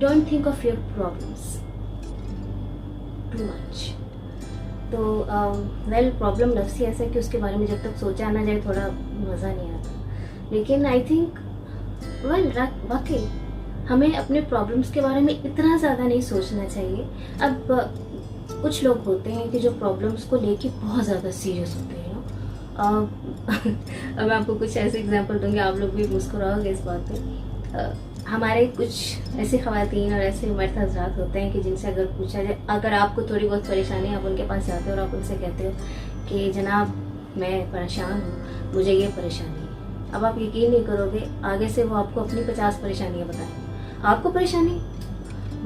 Don't think of your problems too much. तो well problem लफ्ज़ ही ऐसा है कि उसके बारे में जब तक सोचा ना जाए थोड़ा मज़ा नहीं आता। लेकिन आई थिंक वेल वाकई हमें अपने प्रॉब्लम्स के बारे में इतना ज़्यादा नहीं सोचना चाहिए। अब कुछ लोग होते हैं कि जो प्रॉब्लम्स को लेके बहुत ज़्यादा सीरियस होते हैं अब मैं आपको कुछ ऐसे एग्जांपल दूंगी, आप लोग भी मुस्कुराओगे इस बात पे। हमारे कुछ ऐसी ख़वातीन और ऐसे मर्द हज़रात होते हैं कि जिनसे अगर पूछा जाए, अगर आपको थोड़ी बहुत परेशानी आप उनके पास जाते हो और आप उनसे कहते हो कि जनाब मैं परेशान हूँ, मुझे ये परेशानी है। अब आप यकीन नहीं करोगे, आगे से वो आपको अपनी 50 परेशानियाँ बताएं। आपको परेशानी,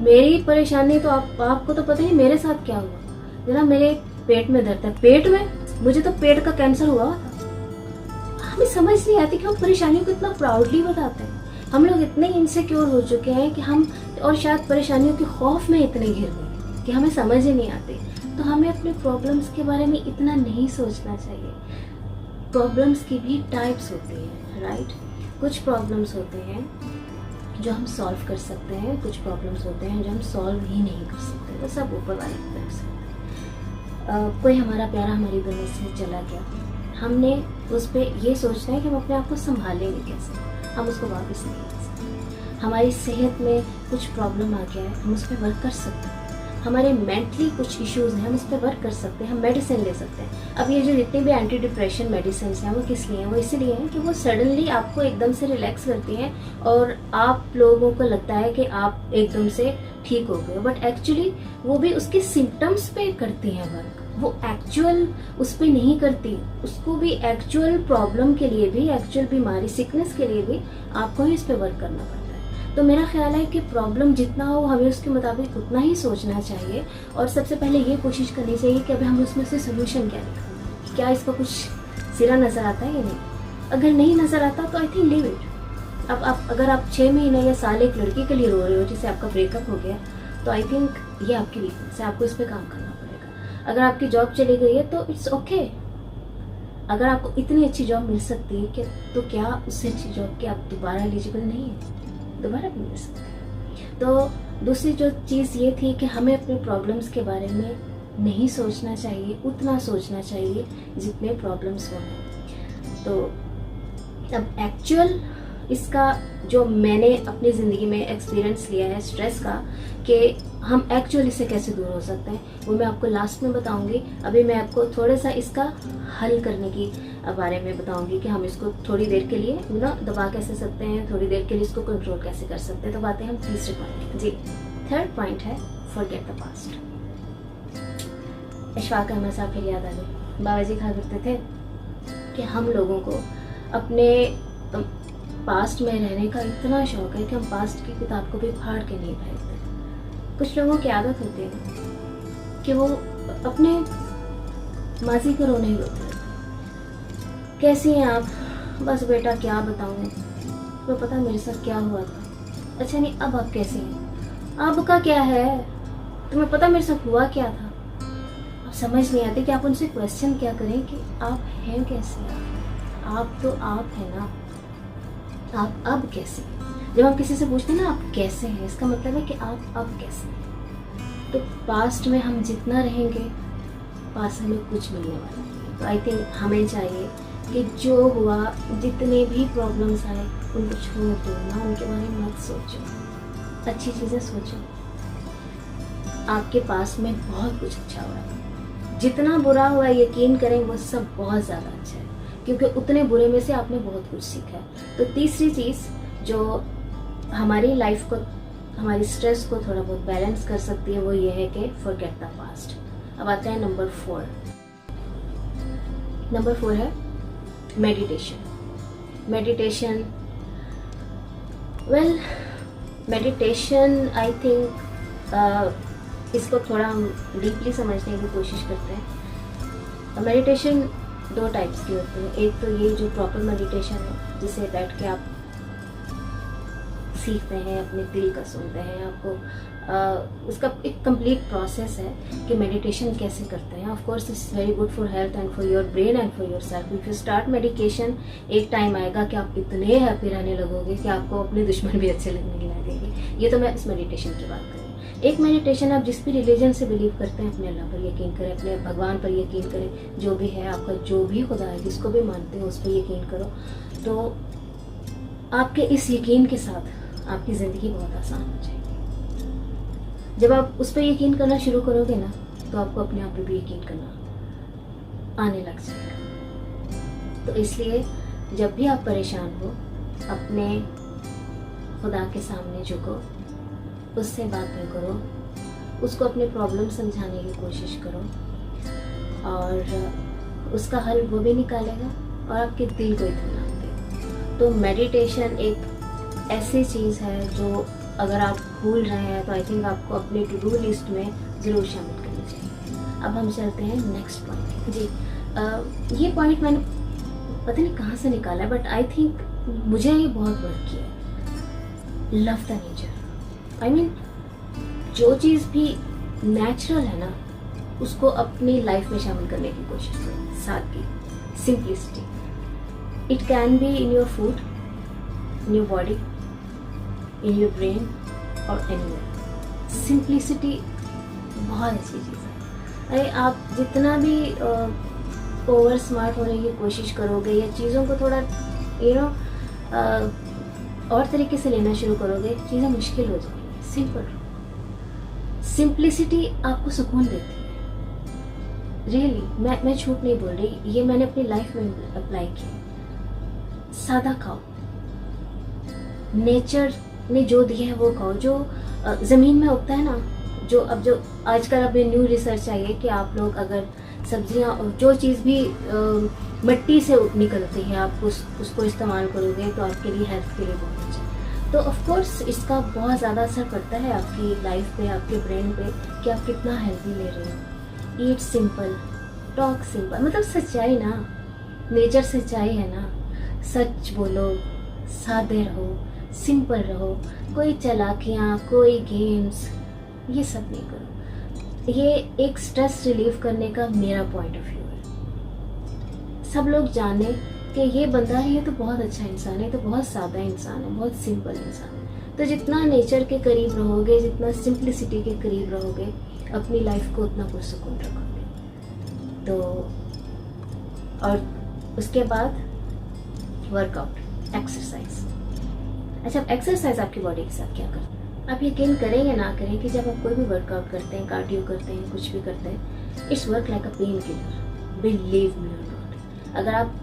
मेरी परेशानी तो आपको तो पता ही मेरे साथ क्या हुआ। जनाब मेरे पेट में दर्द है, पेट में, मुझे तो पेट का कैंसर हुआ था। हमें समझ नहीं आती कि हम परेशानियों को इतना प्राउडली बताते हैं। हम लोग इतने इनसिक्योर हो चुके हैं कि हम, और शायद परेशानियों के खौफ में इतने घिर गए कि हमें समझ ही नहीं आती। तो हमें अपने प्रॉब्लम्स के बारे में इतना नहीं सोचना चाहिए। प्रॉब्लम्स की भी टाइप्स होती हैं, राइट। कुछ प्रॉब्लम्स होते हैं जो हम सॉल्व कर सकते हैं, कुछ प्रॉब्लम्स होते हैं जो हम सॉल्व ही नहीं कर सकते। तो सब ऊपर वाले की तरफ से। कोई हमारा प्यारा हमारी दुनिया से चला गया, हमने उस पर ये सोचना है कि हम अपने आप को संभालेंगे कैसे, हम उसको वापस नहीं ला सकते। हमारी सेहत में कुछ प्रॉब्लम आ गया है, हम उस पर वर्क कर सकते हैं। हमारे मेंटली कुछ इश्यूज हैं, हम उस पर वर्क कर सकते हैं, हम मेडिसिन ले सकते हैं। अब ये जो जितने भी एंटी डिप्रेशन मेडिसिन हैं वो किस लिए हैं? वो इसलिए हैं कि वो सडनली आपको एकदम से रिलैक्स करती हैं और आप लोगों को लगता है कि आप एकदम से ठीक हो गए, बट एक्चुअली वो भी उसके सिम्टम्स पे करती हैं वर्क, वो एक्चुअल उस पर नहीं करती। उसको भी एक्चुअल प्रॉब्लम के लिए भी, एक्चुअल बीमारी सिकनेस के लिए भी आपको ही इस पर वर्क करना पड़ता है। तो मेरा ख्याल है कि प्रॉब्लम जितना हो हमें उसके मुताबिक उतना ही सोचना चाहिए और सबसे पहले ये कोशिश करनी चाहिए कि अभी हम उसमें से सोल्यूशन क्या निकालें, क्या इसका कुछ सिरा नज़र आता है या नहीं। अगर नहीं नज़र आता तो आई थिंक लीव इट। अब आप अगर आप 6 महीने या साल एक लड़की के लिए रो रहे हो जिससे आपका ब्रेकअप हो गया, तो आई थिंक ये आपकी वीकनेस है, आपको इस पर काम करना पड़ेगा। अगर आपकी जॉब चली गई है तो इट्स ओके। अगर आपको इतनी अच्छी जॉब मिल सकती है कि, तो क्या उससे अच्छी जॉब कि आप दोबारा एलिजिबल नहीं है, दोबारा भी मिल सकती है। तो दूसरी जो चीज़ ये थी कि हमें अपने प्रॉब्लम्स के बारे में नहीं सोचना चाहिए, उतना सोचना चाहिए जितने प्रॉब्लम्स हो। तो अब एक्चुअल इसका जो मैंने अपनी ज़िंदगी में एक्सपीरियंस लिया है स्ट्रेस का, कि हम एक्चुअली से कैसे दूर हो सकते हैं, वो मैं आपको लास्ट में बताऊंगी। अभी मैं आपको थोड़ा सा इसका हल करने की बारे में बताऊंगी कि हम इसको थोड़ी देर के लिए दबा कैसे सकते हैं, थोड़ी देर के लिए इसको कंट्रोल कैसे कर सकते हैं। तो बातें हम तीसरे पॉइंट जी, थर्ड पॉइंट है forget the past. Ishfaq Ahmed Sahab फिर याद आ गए। बाबा जी कहा करते थे कि हम लोगों को अपने पास्ट में रहने का इतना शौक है कि हम पास्ट की किताब को भी फाड़ के नहीं फेंकते। कुछ लोगों की आदत होती है कि वो अपने माजी को रोने ही रोते हैं। कैसी हैं आप? बस बेटा क्या बताऊँ, तो पता मेरे साथ क्या हुआ था। अच्छा नहीं, अब आप कैसे हैं? आपका क्या है? तुम्हें पता मेरे साथ हुआ क्या था? अब समझ नहीं आती कि आप उनसे क्वेश्चन क्या करें कि आप हैं कैसे? आप तो आप हैं ना, आप अब कैसे? जब हम किसी से पूछते हैं ना आप कैसे हैं, इसका मतलब है कि आप अब कैसे हैं। तो पास्ट में हम जितना रहेंगे, पास्ट हमें कुछ मिलने वाला नहीं। तो आई थिंक हमें चाहिए कि जो हुआ, जितने भी प्रॉब्लम्स आए उनको छोड़ दो ना, उनके बारे में मत सोचो, अच्छी चीज़ें सोचो। आपके पास में बहुत कुछ अच्छा हुआ है, जितना बुरा हुआ यकीन करें वो सब बहुत ज़्यादा अच्छा है, क्योंकि उतने बुरे में से आपने बहुत कुछ सीखा है। तो तीसरी चीज़ जो हमारी लाइफ को, हमारी स्ट्रेस को थोड़ा बहुत बैलेंस कर सकती है, वो ये है कि फॉरगेट द पास्ट। अब आता है नंबर 4। नंबर 4 है meditation. Meditation, well meditation I think इसको थोड़ा हम डीपली समझने की कोशिश करते हैं। मेडिटेशन 2 टाइप्स की होती है। एक तो ये जो प्रॉपर मेडिटेशन है, जिसे बैठ के आप सीखते हैं, अपने दिल का सुनते हैं, आपको उसका एक कंप्लीट प्रोसेस है कि मेडिटेशन कैसे करते हैं. Of course it's very good for health and for your brain and for your self. If you start meditation, एक टाइम आएगा कि आप इतने हैप्पी रहने लगोगे कि आपको अपने दुश्मन भी अच्छे लगने लगेंगे. ये तो मैं इस मेडिटेशन की बात करूँ. एक मेडिटेशन, आप जिस भी रिलीजन से बिलीव करते हैं, अपने अल्लाह पर यकीन करें, अपने भगवान पर यकीन करें, जो भी है आपका, जो भी खुदा है, जिसको भी मानते हो उस पर यकीन करो. तो आपके इस यकीन के साथ आपकी ज़िंदगी बहुत आसान हो जाएगी. जब आप उस पर यकीन करना शुरू करोगे ना, तो आपको अपने आप पे भी यकीन करना आने लग जाएगा. तो इसलिए जब भी आप परेशान हो, अपने खुदा के सामने झुको, उससे बातें करो, उसको अपने प्रॉब्लम समझाने की कोशिश करो, और उसका हल वो भी निकालेगा और आपके दिल को इत्मीनान देगा. तो मेडिटेशन एक ऐसी चीज़ है जो अगर आप भूल रहे हैं तो आई थिंक आपको अपने टू डू लिस्ट में ज़रूर शामिल करनी चाहिए. अब हम चलते हैं नेक्स्ट पॉइंट. जी, ये पॉइंट मैंने पता नहीं कहाँ से निकाला है, बट आई थिंक मुझे ये बहुत वर्क किया है. Love the nature. I mean, जो चीज़ भी नेचुरल है ना, उसको अपनी लाइफ में शामिल करने की कोशिश करो. सादगी, simplicity. It can be in your food, in your body, in your brain और एनीवेयर. सिंपलिसिटी बहुत अच्छी चीज़ है. अरे आप जितना भी ओवर स्मार्ट होने की कोशिश करोगे या चीज़ों को थोड़ा और तरीके से लेना शुरू करोगे, चीज़ें मुश्किल हो जाएंगी. सिंपल. सिंपलिसिटी आपको सुकून देती है. रियली, मैं झूठ नहीं बोल रही, ये मैंने अपनी लाइफ में अप्लाई किया. सादा खाओ, नेचर ने जो दिया है वो खाओ. जो ज़मीन में उगता है ना, जो आजकल अभी न्यू रिसर्च आई है कि आप लोग अगर सब्जियां, जो चीज़ भी मिट्टी से निकलती है, आप उसको इस्तेमाल करोगे तो आपके लिए, हेल्थ के लिए बहुत अच्छा है. तो ऑफ कोर्स इसका बहुत ज़्यादा असर पड़ता है आपकी लाइफ पे, आपके ब्रेन पे, कि आप कितना हेल्दी ले रहे हो. ईट सिंपल, टॉक सिंपल. मतलब सच्चाई ना, नेचर सच्चाई है ना. सच बोलो, सादे रहो, सिंपल रहो. कोई चालाकियाँ, कोई गेम्स, ये सब नहीं करो. ये एक स्ट्रेस रिलीव करने का मेरा पॉइंट ऑफ व्यू है. सब लोग जाने कि ये बंदा है, ये तो बहुत अच्छा इंसान है, तो बहुत सादा इंसान है, बहुत सिंपल इंसान है. तो जितना नेचर के करीब रहोगे, जितना सिंपलिसिटी के करीब रहोगे, अपनी लाइफ को उतना पुरसुकून रखोगे. तो और उसके बाद वर्कआउट, एक्सरसाइज. अच्छा, एक्सरसाइज आपकी बॉडी के साथ क्या करता है? आप यकीन करें या ना करें कि जब आप कोई भी वर्कआउट करते हैं, कार्डियो करते हैं, कुछ भी करते हैं, it's work like a pain killer. Believe me और नॉट. अगर आप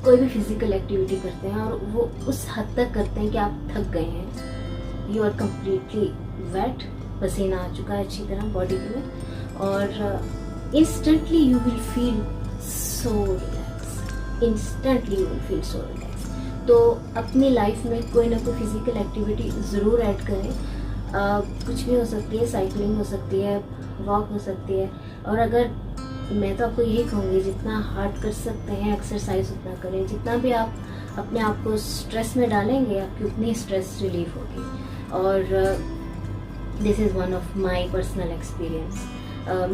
कोई भी फिजिकल एक्टिविटी करते हैं और वो उस हद तक करते हैं कि आप थक गए हैं, यू आर कम्प्लीटली वेट, पसीना आ चुका है अच्छी तरह बॉडी में, और instantly you will feel so relax. Instantly you will feel so relax. तो अपनी लाइफ में कोई ना कोई फिजिकल एक्टिविटी ज़रूर ऐड करें. कुछ भी हो सकती है, साइकिलिंग हो सकती है, वॉक हो सकती है. और अगर, मैं तो आपको यही कहूँगी, जितना हार्ड कर सकते हैं एक्सरसाइज उतना करें. जितना भी आप अपने आप को स्ट्रेस में डालेंगे, आपकी उतनी स्ट्रेस रिलीफ होगी. और this is one of my personal experience.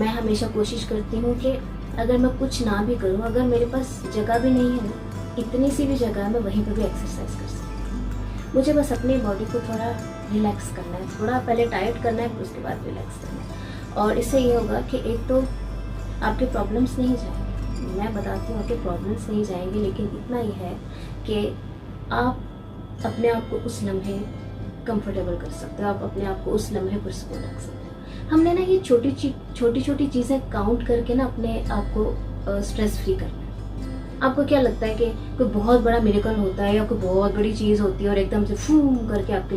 मैं हमेशा कोशिश करती हूँ कि अगर मैं कुछ ना भी करूँ, अगर मेरे पास जगह भी नहीं है ना, इतनी सी भी जगह है, मैं वहीं पर भी एक्सरसाइज कर सकती हूँ. मुझे बस अपनी बॉडी को थोड़ा रिलैक्स करना है, थोड़ा पहले टाइट करना है, फिर उसके बाद रिलैक्स करना है. और इससे ये होगा कि एक तो आपके प्रॉब्लम्स नहीं जाएंगे. मैं बताती हूँ, आपके प्रॉब्लम्स नहीं जाएंगे, लेकिन इतना ही है कि आप अपने आप को उस लम्हे कंफर्टेबल कर सकते हो. आप अपने आप को उस लम्हे पर सुकून रख सकते हो. हमने ना ये छोटी छोटी चीज़ें काउंट करके ना अपने आप को स्ट्रेस फ्री करना है. आपको क्या लगता है कि कोई बहुत बड़ा मिरेकल होता है या कोई बहुत बड़ी चीज़ होती है और एकदम से फूम करके आपकी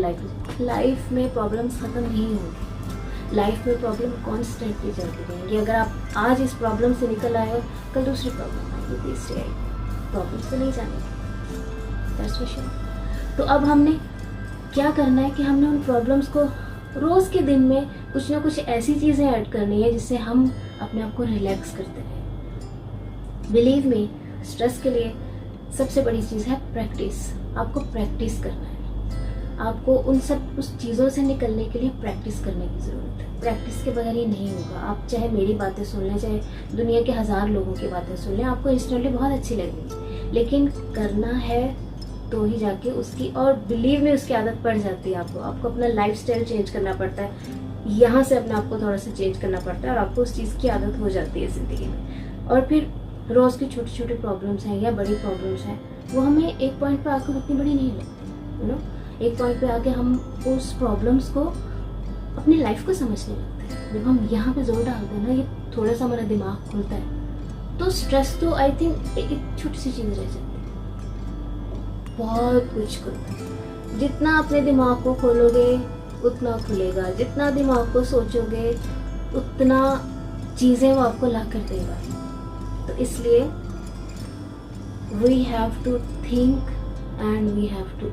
लाइफ में प्रॉब्लम्स ख़त्म नहीं होंगी. लाइफ में प्रॉब्लम कॉन्स्टेंटली चलती रहेंगी. अगर आप आज इस प्रॉब्लम से निकल आए हो, कल दूसरी प्रॉब्लम आएगी, तीसरी आएगी. प्रॉब्लम से नहीं जानेंगे, दैट्स फॉर श्योर. तो अब हमने क्या करना है कि हमने उन प्रॉब्लम्स को रोज़ के दिन में कुछ ना कुछ ऐसी चीज़ें ऐड करनी है जिससे हम अपने आप को रिलैक्स करते रहें. बिलीव मी, स्ट्रेस के लिए सबसे बड़ी चीज़ है प्रैक्टिस. आपको प्रैक्टिस करना है. आपको उस चीज़ों से निकलने के लिए प्रैक्टिस करने की ज़रूरत है। प्रैक्टिस के बगैर ये नहीं होगा। आप चाहे मेरी बातें सुन लें, चाहे दुनिया के 1000 लोगों की बातें सुन लें, आपको इंस्टेंटली बहुत अच्छी लगेगी, लेकिन करना है तो ही जाके उसकी, और बिलीव में उसकी आदत पड़ जाती है। आपको अपना लाइफस्टाइल चेंज करना पड़ता है, यहाँ से अपने आप को थोड़ा सा चेंज करना पड़ता है, और आपको उस चीज़ की आदत हो जाती है ज़िंदगी में। और फिर रोज़ की छोटी छोटी प्रॉब्लम्स हैं या बड़ी प्रॉब्लम्स हैं, वो हमें एक पॉइंट पे आकर उतनी बड़ी नहीं लगती, यू नो। एक पॉइंट पे आके हम उस प्रॉब्लम्स को, अपनी लाइफ को समझने लगते हैं। जब हम यहाँ पे जोर डालते हैं ना, ये थोड़ा सा हमारा दिमाग खुलता है, तो स्ट्रेस तो आई थिंक एक छोटी सी चीज़ रह जाती है, बहुत कुछ खुलता है। जितना अपने दिमाग को खोलोगे उतना खुलेगा, जितना दिमाग को सोचोगे उतना चीज़ें वो आपको ला कर देगा। तो इसलिए we have to think and we have to